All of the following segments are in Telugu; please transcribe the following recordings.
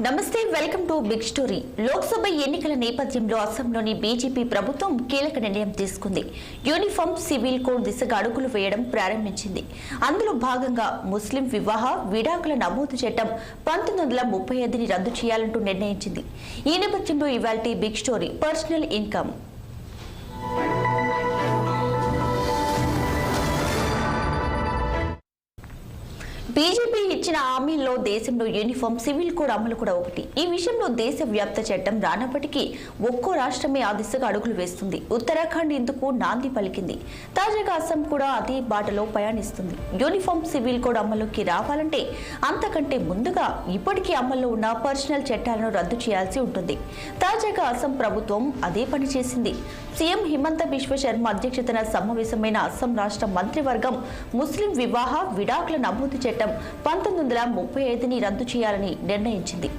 నమస్తే, welcome to big story. Lok Sabha ఎన్నికల నేపథ్యంలో అస్సాంలోని బీజేపీ ప్రభుత్వం కీలక నిర్ణయం తీసుకుంది. యూనిఫామ్ సివిల్ కోడ్ దిశగా అడుగులు వేయడం ప్రారంభించింది. అందులో భాగంగా ముస్లిం వివాహ విడాకుల నమోదు చట్టం 1935ని రద్దు చేయాలంటూ నిర్ణయించింది. ఈ నేపథ్యంలో ఇవాల్టి big story personal income. BJP ఇచ్చిన హామీల్లో దేశంలో యూనిఫామ్ సివిల్ కోడ్ అమలు కూడా ఒకటి. ఈ విషయంలో దేశవ్యాప్త చట్టం రానప్పటికీ ఒక్కో రాష్ట్రమే ఆ దిశగా అడుగులు వేస్తుంది. ఉత్తరాఖండ్ ఇందుకు నాంది పలికింది. తాజాగా అస్సాం కూడా అదే బాటలో పయనిస్తుంది. యూనిఫామ్ సివిల్ కోడ్ అమలుకి రావాలంటే అంతకంటే ముందుగా ఇప్పటికీ అమల్లో ఉన్న పర్సనల్ చట్టాలను రద్దు చేయాల్సి ఉంటుంది. తాజాగా అస్సాం ప్రభుత్వం అదే పని చేసింది. సీఎం హిమంత బిశ్వ శర్మ అధ్యక్షతన సమావేశమైన అస్సాం రాష్ట్ర మంత్రివర్గం ముస్లిం వివాహ విడాకుల నమోదు చట్టం 1935ని రద్దు చేయాలని నిర్ణయించింది.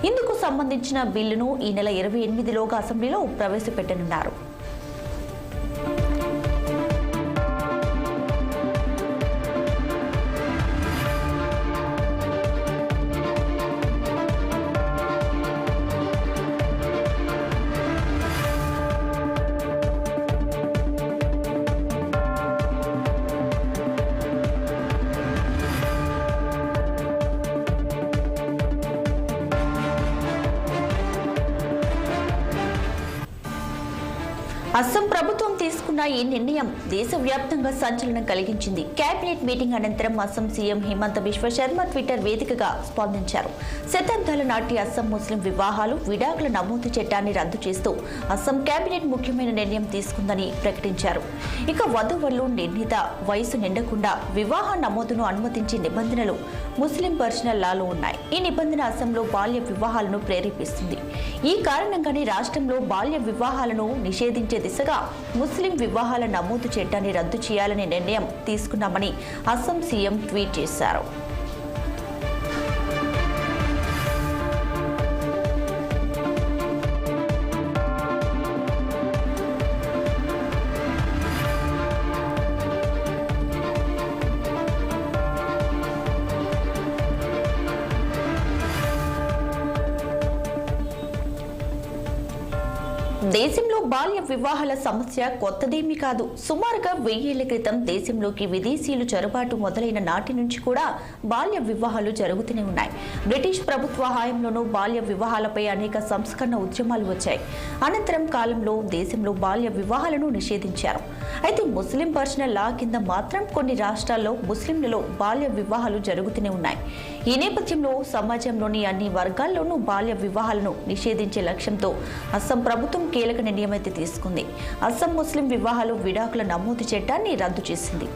ఇందుకు సంబంధించిన బిల్లును ఈ నెల 28లోగా అసెంబ్లీలో ప్రవేశపెట్టనున్నారు. అస్సాం ప్రభుత్వం తీసుకున్న ఈ నిర్ణయం దేశవ్యాప్తంగా సంచలనం కలిగించింది. కేబినెట్ మీటింగ్ అనంతరం అస్సాం సీఎం హిమంత బిశ్వ శర్మ ట్విట్టర్ వేదికగా స్పందించారు. శతాబ్దాల నాటి అస్సాం ముస్లిం వివాహాలు విడాకుల నమోదు చట్టాన్ని రద్దు చేస్తూ అస్సాం కేబినెట్ ముఖ్యమైన నిర్ణయం తీసుకుందని ప్రకటించారు. ఇక వధువులు నిర్ణీత వయసు నిండకుండా వివాహ నమోదును అనుమతించే నిబంధనలు ముస్లిం పర్సనల్ లాలో ఉన్నాయి. ఈ నిబంధన అస్సాంలో బాల్య వివాహాలను ప్రేరేపిస్తుంది. ఈ కారణంగానే రాష్ట్రంలో బాల్య వివాహాలను నిషేధించే దిశగా ముస్లిం వివాహాల నమోదు చట్టాన్ని రద్దు చేయాలనే నిర్ణయం తీసుకున్నామని అస్సాం సీఎం ట్వీట్ చేశారు. దేశంలో బాల్య వివాహాల సమస్య కొత్తదేమీ కాదు. సుమారుగా 1000 ఏళ్ల క్రితం దేశంలోకి విదేశీయులు చొరబాటు మొదలైన నాటి నుంచి కూడా బాల్య వివాహాలు జరుగుతూనే ఉన్నాయి. బ్రిటిష్ ప్రభుత్వ హయాంలోనూ బాల్య వివాహాలపై అనేక సంస్కరణ ఉద్యమాలు వచ్చాయి. అనంతరం కాలంలో దేశంలో బాల్య వివాహాలను నిషేధించారు. అయితే ముస్లిం పర్సనల్ లా కింద మాత్రం కొన్ని రాష్ట్రాల్లో ముస్లింలలో బాల్య వివాహాలు జరుగుతూనే ఉన్నాయి. ఈ నేపథ్యంలో సమాజంలోని అన్ని వర్గాల్లోనూ బాల్య వివాహాలను నిషేధించే లక్ష్యంతో అస్సాం ప్రభుత్వం కీలక నిర్ణయం అయితే తీసుకుంది. అస్సాం ముస్లిం వివాహాలు విడాకుల నమోదు చట్టాన్ని రద్దు చేసింది.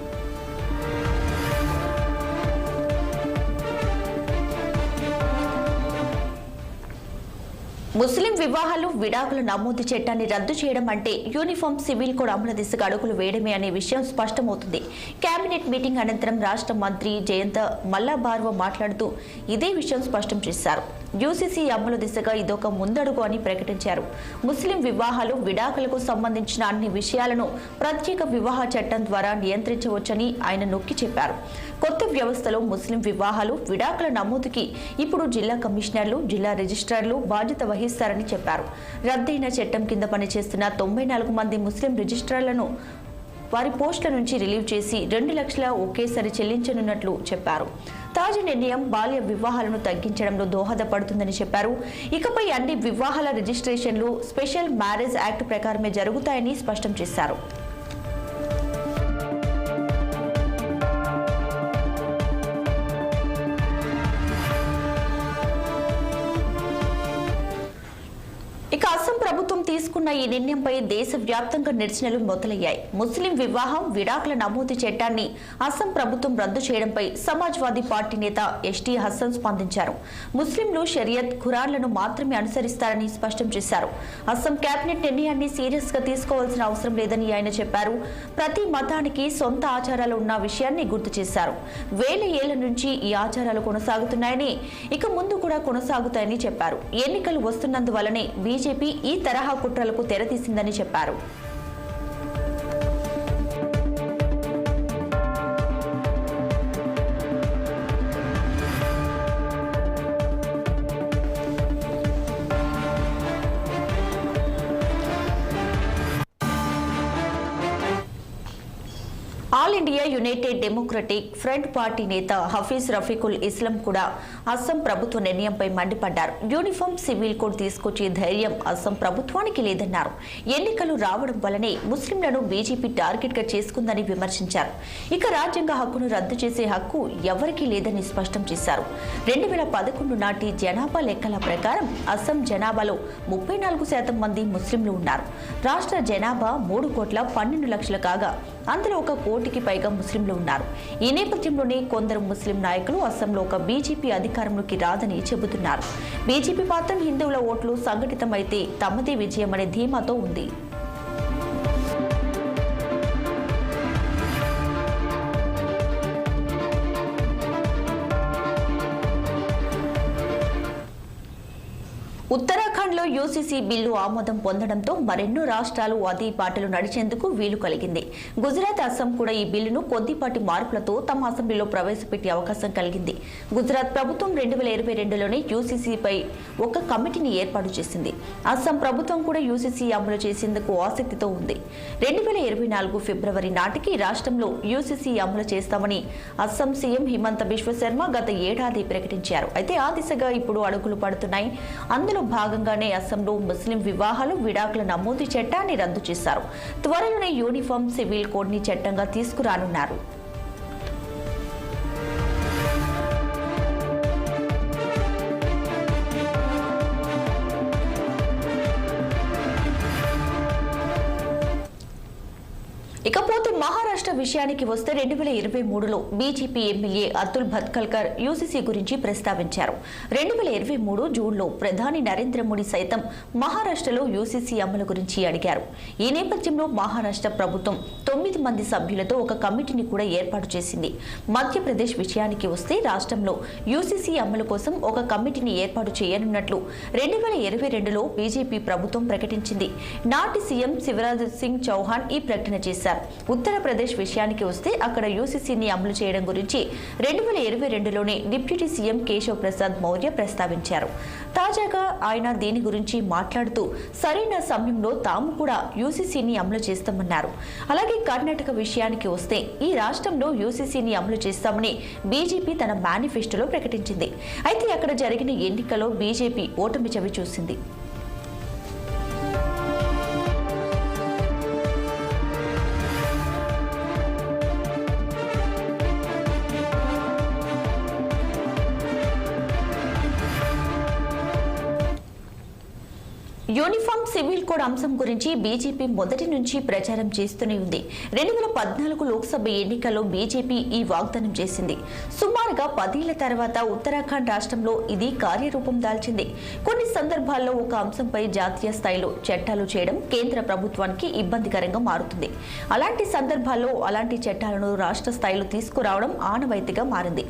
ముస్లిం వివాహాలు విడాకుల నమోదు చట్టాన్ని రద్దు చేయడం అంటే యూనిఫామ్ సివిల్ కోడ్ అమలు దిశగా అడుగులు వేయడమే అనే విషయం స్పష్టమవుతుంది. కేబినెట్ మీటింగ్ అనంతరం రాష్ట్ర మంత్రి జయంత మల్లాబార్వ మాట్లాడుతూ ఇదే విషయం స్పష్టం చేశారు. యూసీసీ అమలు దిశగా ఇదొక ముందడుగు అని ప్రకటించారు. ముస్లిం వివాహాలు విడాకులకు సంబంధించిన అన్ని విషయాలను ప్రత్యేక వివాహ చట్టం ద్వారా నియంత్రించవచ్చని ఆయన నొక్కి చెప్పారు. కొత్త వ్యవస్థలో ముస్లిం వివాహాలు విడాకుల నమోదుకి ఇప్పుడు జిల్లా కమిషనర్లు, జిల్లా రిజిస్ట్రార్లు బాధ్యత వహిస్తారని చెప్పారు. రద్దయిన చట్టం కింద పనిచేస్తున్న 94 మంది ముస్లిం రిజిస్ట్రార్లను వారి పోస్టుల నుంచి రిలీవ్ చేసి 2 లక్షల ఒకేసారి చెల్లించనున్నట్లు చెప్పారు. తాజా నిర్ణయం బాల్య వివాహాలను తగ్గించడంలో దోహదపడుతుందని చెప్పారు. ఇకపై అన్ని వివాహాల రిజిస్ట్రేషన్లు స్పెషల్ మ్యారేజ్ యాక్ట్ ప్రకారమే జరుగుతాయని స్పష్టం చేశారు. ఇక అస్సాం ప్రభుత్వం తీసుకున్న ఈ నిర్ణయంపై దేశవ్యాప్తంగా నిరసనలు మొదలయ్యాయి. ముస్లిం వివాహం విడాకుల నమోదు చట్టాన్ని అస్సాం ప్రభుత్వం రద్దు చేయడంపై సమాజ్వాదీ పార్టీ నేత ఎస్టీ హసన్ స్పందించారు. ముస్లింలు షరియత్, ఖురాన్లను మాత్రమే అనుసరిస్తారని స్పష్టం చేశారు. అస్సాం కేబినెట్ నిర్ణయాన్ని సీరియస్ గా తీసుకోవాల్సిన అవసరం లేదని ఆయన చెప్పారు. ప్రతి మతానికి సొంత ఆచారాలు ఉన్న విషయాన్ని గుర్తు చేశారు. 1000 ఏళ్ల నుంచి ఈ ఆచారాలు కొనసాగుతున్నాయని, ఇక ముందు కూడా కొనసాగుతాయని చెప్పారు. ఎన్నికలు వస్తున్నందువల్లనే బీజేపీ ఈ తరహా కుట్రలకు తెరతీసిందని చెప్పారు. India United democratic front party నేత హఫీజ్ రఫీకుల్ ఇస్లాం కూడా అస్సాం ప్రభుత్వ నిర్ణయంపై మండిపడ్డారు. యూనిఫామ్ సివిల్ కోడ్ తీసుకొచ్చే ధైర్యం అస్సాం ప్రభుత్వానికి లేదన్నారు. ఎన్నికలు రావడం వల్లనే ముస్లింలను బీజేపీ టార్గెట్ గా చేసుకుందని విమర్శించారు. ఇక రాజ్యాంగ హక్కును రద్దు చేసే హక్కు ఎవరికీ లేదని స్పష్టం చేశారు. 2011 నాటి జనాభా లెక్కల ప్రకారం అస్సాం జనాభాలో 34% మంది ముస్లింలు ఉన్నారు. రాష్ట్ర జనాభా 3,12,00,000 కాగా అందులో 1 కోటికి పైగా ముస్లింలు ఉన్నారు. ఈ నేపథ్యంలోనే కొందరు ముస్లిం నాయకులు అస్సాంలో ఒక బీజేపీ అధికారంలోకి రాదని చెబుతున్నారు. బీజేపీ మాత్రం హిందువుల ఓట్లు సంఘటితమైతే తమదే విజయమనే ధీమాతో ఉంది. ఉత్తరాఖండ్లో యూసీసీ బిల్లు ఆమోదం పొందడంతో మరెన్నో రాష్ట్రాలు అదే బాటలు నడిచేందుకు వీలు కలిగింది. గుజరాత్, అస్సాం కూడా ఈ బిల్లును కొద్దిపాటి మార్పులతో తమ అసెంబ్లీలో ప్రవేశపెట్టే అవకాశం కలిగింది. గుజరాత్ ప్రభుత్వం 2022లోనే యూసీసీపై ఒక కమిటీని ఏర్పాటు చేసింది. అస్సాం ప్రభుత్వం కూడా యూసీసీ అమలు చేసేందుకు ఆసక్తితో ఉంది. 2024 ఫిబ్రవరి నాటికి రాష్ట్రంలో యూసీసీ అమలు చేస్తామని అస్సాం సీఎం హిమంత బిశ్వ శర్మ గత ఏడాది ప్రకటించారు. అయితే ఆ దిశగా ఇప్పుడు అడుగులు పడుతున్నాయి. అందులో భాగంగానే అస్సాంలో ముస్లిం వివాహాలు, విడాకుల నమోదు చట్టాన్ని రద్దు చేశారు. త్వరలోనే యూనిఫామ్ సివిల్ కోడ్ ని చట్టంగా తీసుకురానున్నారు. ఇకపోతే మహారాష్ట్ర విషయానికి వస్తే 2023లో బీజేపీ ఎమ్మెల్యే అతుల్ భత్కల్కర్ యూసీసీ గురించి ప్రస్తావించారు. 2023 జూన్లో ప్రధాని నరేంద్ర మోడీ సైతం మహారాష్ట్రలో యూసీసీ అమలు గురించి అడిగారు. ఈ నేపథ్యంలో మహారాష్ట్ర ప్రభుత్వం 9 మంది సభ్యులతో ఒక కమిటీని కూడా ఏర్పాటు చేసింది. మధ్యప్రదేశ్ విషయానికి వస్తే రాష్ట్రంలో యూసీసీ అమలు కోసం ఒక కమిటీని ఏర్పాటు చేయనున్నట్లు 2022లో బీజేపీ ప్రభుత్వం ప్రకటించింది. నాటి సీఎం శివరాజ్ సింగ్ చౌహాన్ ఈ ప్రకటన చేశారు. ఉత్తరప్రదేశ్ విషయానికి వస్తే అక్కడ యూసీసీని అమలు చేయడం గురించి 2022లోనే డిప్యూటీ సీఎం కేశవ్ ప్రసాద్ మౌర్య ప్రస్తావించారు. తాజాగా ఆయన దీని గురించి మాట్లాడుతూ సరైన సమయంలో తాము కూడా యూసీసీని అమలు చేస్తామన్నారు. అలాగే కర్ణాటక విషయానికి వస్తే ఈ రాష్ట్రంలో యూసీసీని అమలు చేస్తామని బీజేపీ తన మేనిఫెస్టోలో ప్రకటించింది. అయితే అక్కడ జరిగిన ఎన్నికల్లో బీజేపీ ఓటమి చవి చూసింది. యూనిఫామ్ సివిల్ కోడ్ అంశం గురించి బీజేపీ మొదటి నుంచి ప్రచారం చేస్తూనే ఉంది. 2014 లోక్సభ ఎన్నికల్లో బీజేపీ ఈ వాగ్దానం చేసింది. సుమారుగా 10 ఏళ్ల తర్వాత ఉత్తరాఖండ్ రాష్ట్రంలో ఇది కార్యరూపం దాల్చింది. కొన్ని సందర్భాల్లో ఒక అంశంపై జాతీయ స్థాయిలో చట్టాలు చేయడం కేంద్ర ప్రభుత్వానికి ఇబ్బందికరంగా మారుతుంది. అలాంటి సందర్భాల్లో అలాంటి చట్టాలను రాష్ట్ర స్థాయిలో తీసుకురావడం ఆనవాయితీగా మారింది.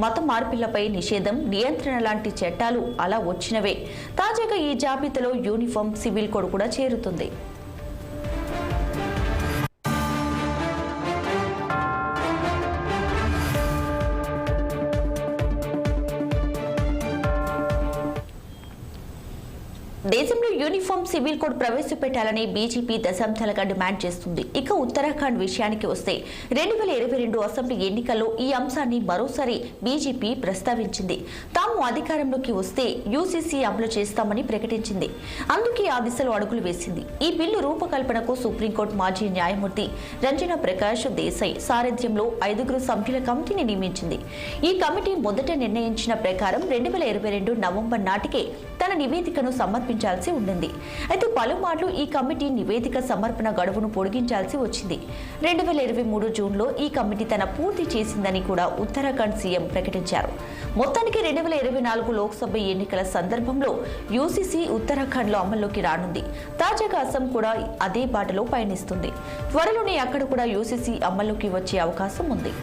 మత మార్పిళ్లపై నిషేధం, నియంత్రణ లాంటి చట్టాలు అలా వచ్చినవే. తాజాగా ఈ జాబితాలో యూనిఫామ్ సివిల్ కోడ్ కూడా చేరుతుంది. దేశంలో యూనిఫామ్ సివిల్ కోడ్ ప్రవేశపెట్టాలని బీజేపీ దశాబ్దాలుగా డిమాండ్ చేస్తుంది. ఇక ఉత్తరాఖండ్ విషయానికి వస్తే 2022 అసెంబ్లీ ఎన్నికల్లో ఈ అంశాన్ని మరోసారి బీజేపీ ప్రస్తావించింది. తాము అధికారంలోకి వస్తే యూసీసీ అమలు చేస్తామని ప్రకటించింది. అందుకే ఆ దిశలో అడుగులు వేసింది. ఈ బిల్లు రూపకల్పనకు సుప్రీంకోర్టు మాజీ న్యాయమూర్తి రంజనా ప్రకాష్ దేశాయ్ సారథ్యంలో 5 సభ్యుల కమిటీని నియమించింది. ఈ కమిటీ మొదట నిర్ణయించిన ప్రకారం 2022 నవంబర్ నాటికే తన నివేదికను సమర్పించాల్సి ఉండింది. అయితే పలుమార్లు ఈ కమిటీ నివేదిక సమర్పణ గడువును పొడిగించాల్సి వచ్చింది. 2023 జూన్లో ఈ కమిటీ తన పూర్తి చేసిందని కూడా ఉత్తరాఖండ్ సీఎం ప్రకటించారు. మొత్తానికి 2024 లోక్సభ ఎన్నికల సందర్భంలో యూసీసీ ఉత్తరాఖండ్లో అమల్లోకి రానుంది. తాజాగా అస్సాం కూడా అదే బాటలో పయనిస్తుంది. త్వరలోనే అక్కడ కూడా యూసీసీ అమల్లోకి వచ్చే అవకాశం ఉంది.